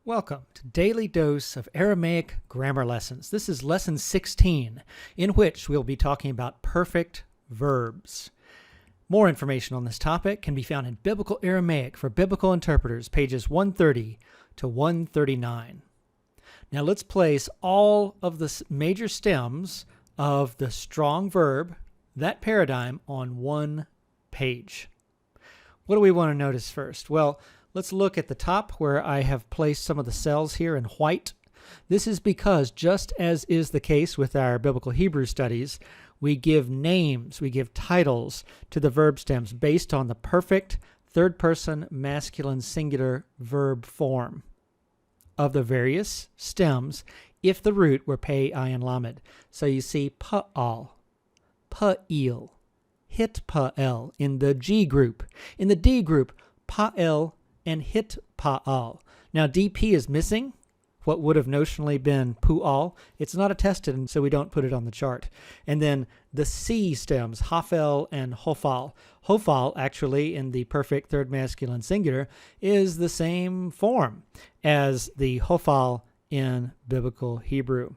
Welcome to Daily Dose of Aramaic Grammar Lessons. This is Lesson 16, in which we'll be talking about perfect verbs. More information on this topic can be found in Biblical Aramaic for Biblical Interpreters, pages 130 to 139. Now let's place all of the major stems of the strong verb, that paradigm, on one page. What do we want to notice first? Well, let's look at the top where I have placed some of the cells here in white. This is because, just as is the case with our Biblical Hebrew studies, we give names, we give titles to the verb stems based on the perfect third-person masculine singular verb form of the various stems if the root were pei, ayin, lamed. So you see pa'al, pa'il, hitpa'el in the G group. In the D group, pa'el and hitpa'al. Now DP is missing, what would have notionally been pu'al. It's not attested, and so we don't put it on the chart. And then the C stems, hafel and hofal. Hofal, actually, in the perfect third masculine singular, is the same form as the hofal in Biblical Hebrew.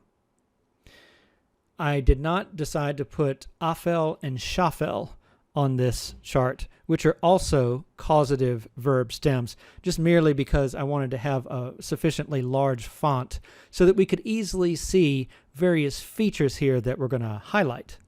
I did not decide to put afel and shafel on this chart, which are also causative verb stems, just merely because I wanted to have a sufficiently large font so that we could easily see various features here that we're going to highlight.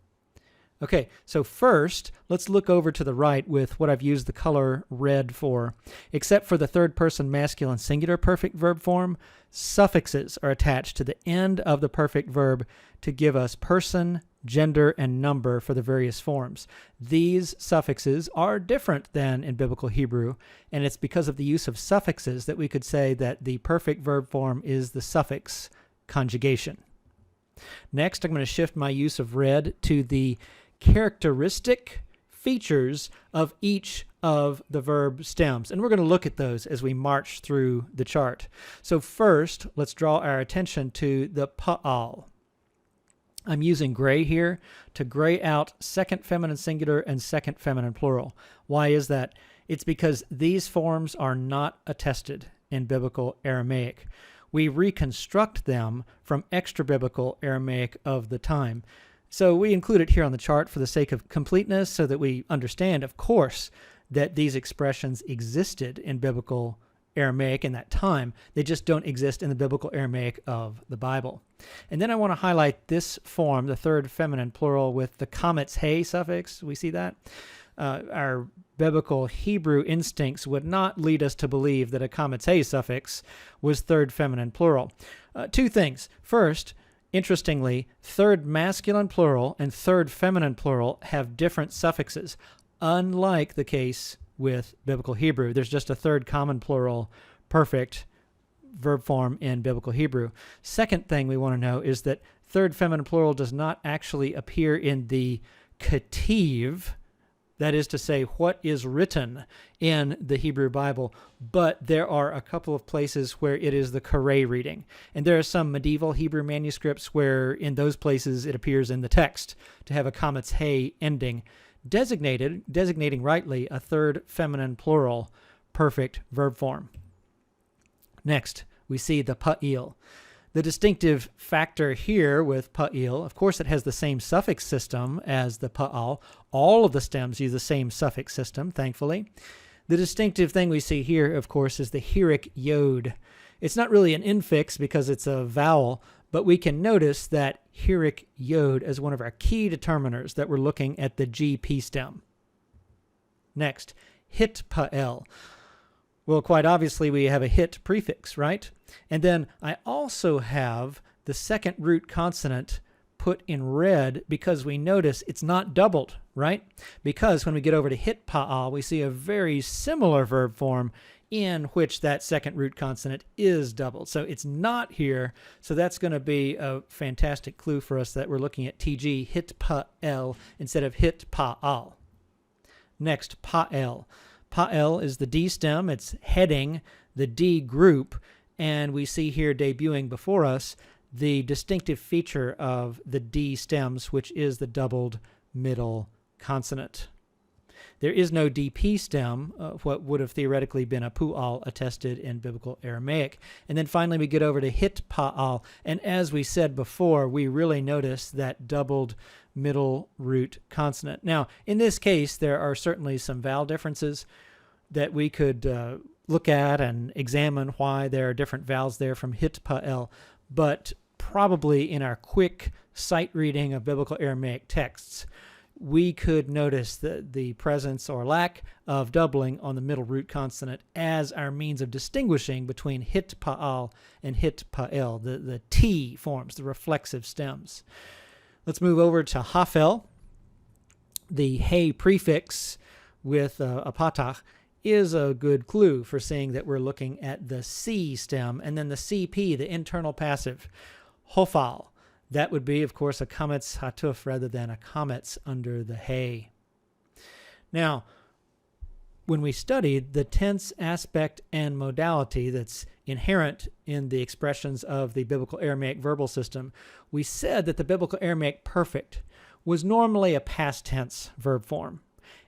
Okay, so first, let's look over to the right with what I've used the color red for. Except for the third-person masculine singular perfect verb form, suffixes are attached to the end of the perfect verb to give us person, gender, and number for the various forms. These suffixes are different than in Biblical Hebrew, and it's because of the use of suffixes that we could say that the perfect verb form is the suffix conjugation. Next, I'm going to shift my use of red to the characteristic features of each of the verb stems, and we're going to look at those as we march through the chart. So first, let's draw our attention to the pa'al. I'm using gray here to gray out second feminine singular and second feminine plural. Why is that? It's because these forms are not attested in Biblical Aramaic. We reconstruct them from extra-biblical Aramaic of the time. So we include it here on the chart for the sake of completeness so that we understand, of course, that these expressions existed in Biblical Aramaic in that time. They just don't exist in the Biblical Aramaic of the Bible. And then I want to highlight this form, the third feminine plural, with the kametz hey suffix. We see that? Our Biblical Hebrew instincts would not lead us to believe that a kametz hey suffix was third feminine plural. Two things. First, interestingly, third masculine plural and third feminine plural have different suffixes, unlike the case with Biblical Hebrew. There's just a third common plural perfect verb form in Biblical Hebrew. Second thing we want to know is that third feminine plural does not actually appear in the ketiv, that is to say, what is written in the Hebrew Bible, but there are a couple of places where it is the Karei reading. And there are some medieval Hebrew manuscripts where in those places it appears in the text to have a kametz hey ending, designating rightly a third feminine plural perfect verb form. Next, we see the pa'il. The distinctive factor here with pa'il, of course, it has the same suffix system as the pa'al. All of the stems use the same suffix system, thankfully. The distinctive thing we see here, of course, is the hirik yod. It's not really an infix because it's a vowel, but we can notice that hirik yod as one of our key determiners that we're looking at the GP stem. Next, hitpa'el. Well, quite obviously, we have a hit prefix, right? And then I also have the second root consonant put in red because we notice it's not doubled, right? Because when we get over to hitpa'al, we see a very similar verb form in which that second root consonant is doubled. So it's not here, so that's going to be a fantastic clue for us that we're looking at TG, hitpa'el, instead of hitpa'al. Next, pa'el. Pa'el is the D stem. It's heading the D group, and we see here debuting before us the distinctive feature of the D stems, which is the doubled middle consonant. There is no DP stem, what would have theoretically been a pu'al attested in biblical Aramaic. And then finally we get over to hit pa'al. And as we said before, we really notice that doubled middle root consonant. Now, in this case, there are certainly some vowel differences that we could look at and examine why there are different vowels there from hit pa'el. But probably in our quick sight reading of biblical Aramaic texts, we could notice the presence or lack of doubling on the middle root consonant as our means of distinguishing between hit pa'al and hit pa'el, the T forms, the reflexive stems. Let's move over to hafel. The hey prefix with a patach is a good clue for seeing that we're looking at the C stem, and then the CP, the internal passive, hofal. That would be, of course, a kametz hatuf rather than a kametz under the hey. Now, when we studied the tense aspect and modality that's inherent in the expressions of the biblical Aramaic verbal system, we said that the biblical Aramaic perfect was normally a past tense verb form.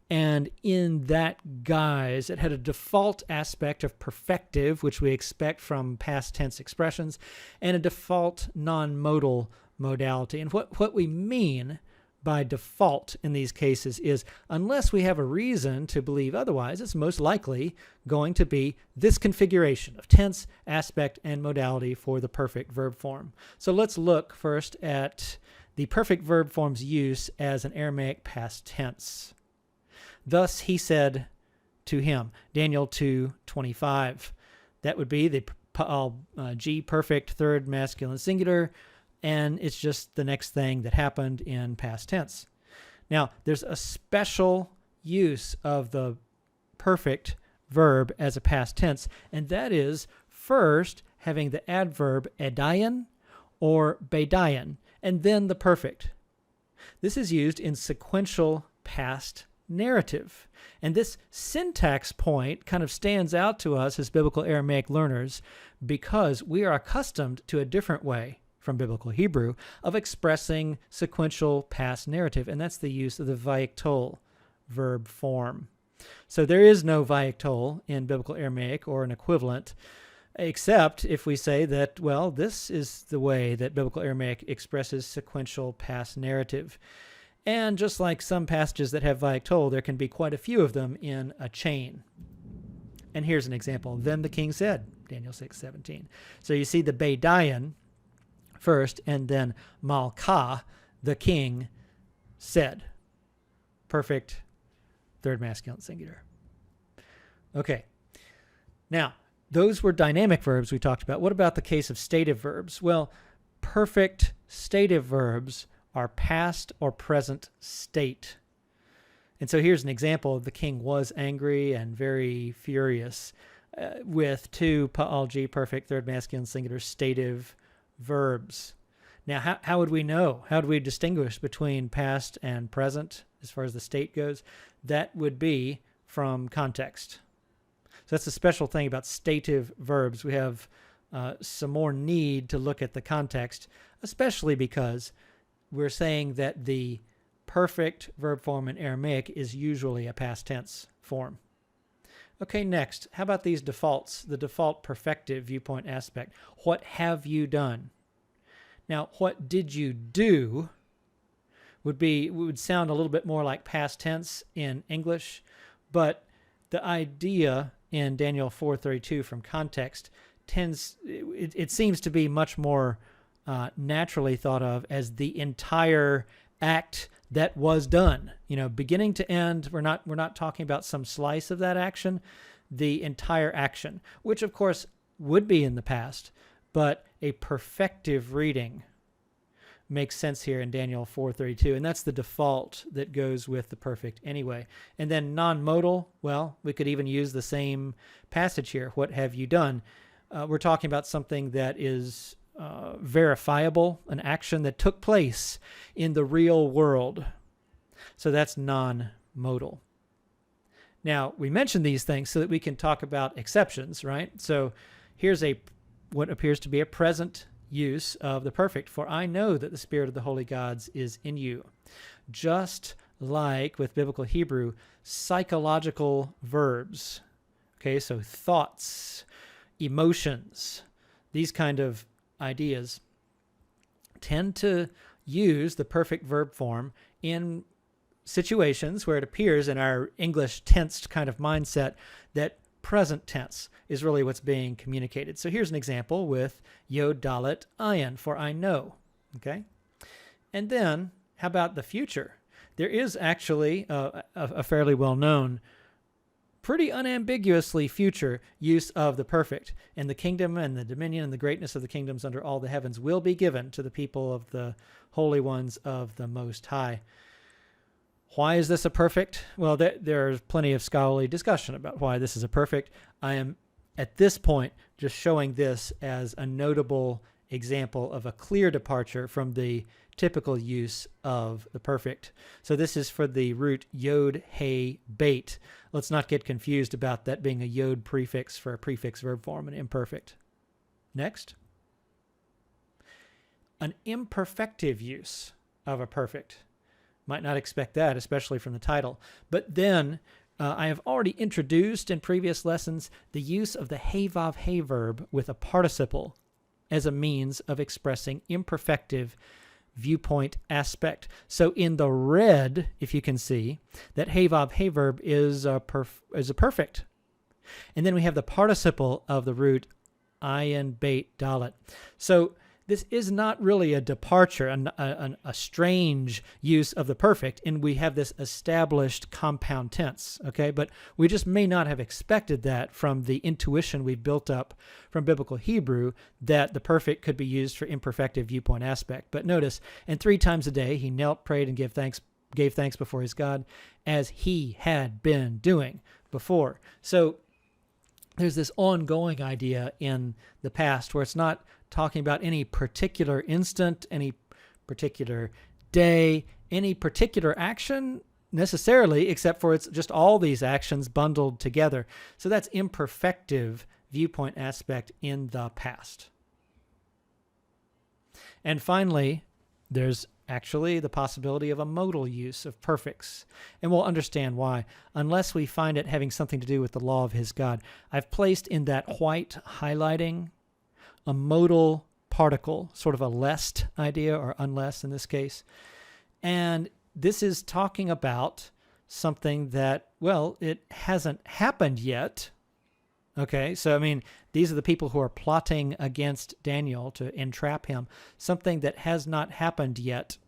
And in that guise, it had a default aspect of perfective, which we expect from past tense expressions, and a default non-modal modality. And what we mean by default in these cases is, unless we have a reason to believe otherwise, it's most likely going to be this configuration of tense, aspect, and modality for the perfect verb form. So let's look first at the perfect verb form's use as an Aramaic past tense. Thus he said to him, Daniel 2:25. That would be the pa'al G perfect third masculine singular, and it's just the next thing that happened in past tense. Now, there's a special use of the perfect verb as a past tense, and that is first having the adverb edayan or bedayan, and then the perfect. This is used in sequential past narrative. And this syntax point kind of stands out to us as biblical Aramaic learners because we are accustomed to a different way from biblical Hebrew of expressing sequential past narrative, and that's the use of the vayiktol verb form. So there is no vayiktol in biblical Aramaic or an equivalent, except if we say that, well, this is the way that biblical Aramaic expresses sequential past narrative. And just like some passages that have vayiktol, there can be quite a few of them in a chain. And here's an example. Then the king said, Daniel 6:17. So you see the bedayan first, and then malkah, the king, said. Perfect third masculine singular. Okay. Now, those were dynamic verbs we talked about. What about the case of stative verbs? Well, perfect stative verbs are past or present state. And so here's an example. The king was angry and very furious with two pa'al G perfect third masculine singular stative verbs. Now, how would we know? How do we distinguish between past and present as far as the state goes? That would be from context. So that's the special thing about stative verbs. We have some more need to look at the context, especially because we're saying that the perfect verb form in Aramaic is usually a past tense form. Okay, next, how about these defaults, the default perfective viewpoint aspect? What have you done? Now, what did you do would sound a little bit more like past tense in English, but the idea in Daniel 4:32 from context it seems to be much more naturally thought of as the entire act that was done, beginning to end. We're not talking about some slice of that action, the entire action, which of course would be in the past, but a perfective reading makes sense here in Daniel 4:32, and that's the default that goes with the perfect anyway. And then non-modal, well, we could even use the same passage here. What have you done? We're talking about something that is verifiable, an action that took place in the real world. So that's non-modal. Now, we mention these things so that we can talk about exceptions, right? So here's what appears to be a present use of the perfect. For I know that the Spirit of the holy gods is in you, just like, with Biblical Hebrew, psychological verbs. Okay, so thoughts, emotions, these kind of ideas tend to use the perfect verb form in situations where it appears in our English tensed kind of mindset that present tense is really what's being communicated. So here's an example with Yod Dalet Ayin, for I know. Okay? And then, how about the future? There is actually a fairly well-known, pretty unambiguously future use of the perfect. And the kingdom and the dominion and the greatness of the kingdoms under all the heavens will be given to the people of the holy ones of the Most High. Why is this a perfect? Well, there's plenty of scholarly discussion about why this is a perfect. I am, at this point, just showing this as a notable example of a clear departure from the typical use of the perfect. So this is for the root yod, he, bait. Let's not get confused about that being a yod prefix for a prefix verb form, an imperfect. Next. An imperfective use of a perfect. Might not expect that, especially from the title. But then I have already introduced in previous lessons the use of the he vav he verb with a participle as a means of expressing imperfective viewpoint aspect. So in the red, if you can see, that he vav he verb is a perfect. And then we have the participle of the root ayin, bait, dalet. So this is not really a departure, a strange use of the perfect, and we have this established compound tense, okay? But we just may not have expected that from the intuition we've built up from Biblical Hebrew that the perfect could be used for imperfective viewpoint aspect. But notice, and 3 times a day he knelt, prayed, and gave thanks before his God, as he had been doing before. So there's this ongoing idea in the past where it's not talking about any particular instant, any particular day, any particular action necessarily, except for it's just all these actions bundled together. So that's imperfective viewpoint aspect in the past. And finally, there's actually the possibility of a modal use of perfects. And we'll understand why, unless we find it having something to do with the law of his God. I've placed in that white highlighting a modal particle, sort of a lest idea, or unless in this case. And this is talking about something that, well, it hasn't happened yet. Okay, so I mean, these are the people who are plotting against Daniel to entrap him. Something that has not happened yet,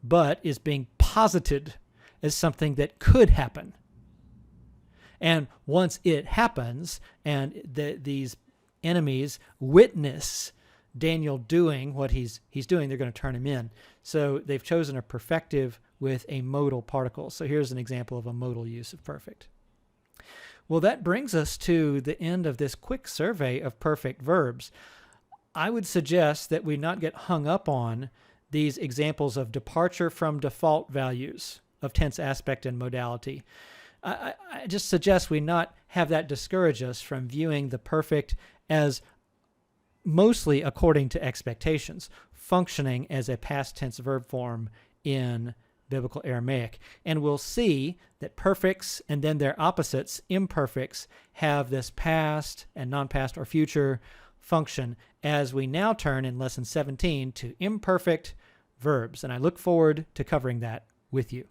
but is being posited as something that could happen. And once it happens, and these enemies witness Daniel doing what he's doing, they're going to turn him in. So they've chosen a perfective with a modal particle. So here's an example of a modal use of perfect. Well, that brings us to the end of this quick survey of perfect verbs. I would suggest that we not get hung up on these examples of departure from default values of tense aspect and modality. I just suggest we not have that discourage us from viewing the perfect as mostly according to expectations, functioning as a past tense verb form in Biblical Aramaic. And we'll see that perfects and then their opposites, imperfects, have this past and non-past or future function as we now turn in Lesson 17 to imperfect verbs. And I look forward to covering that with you.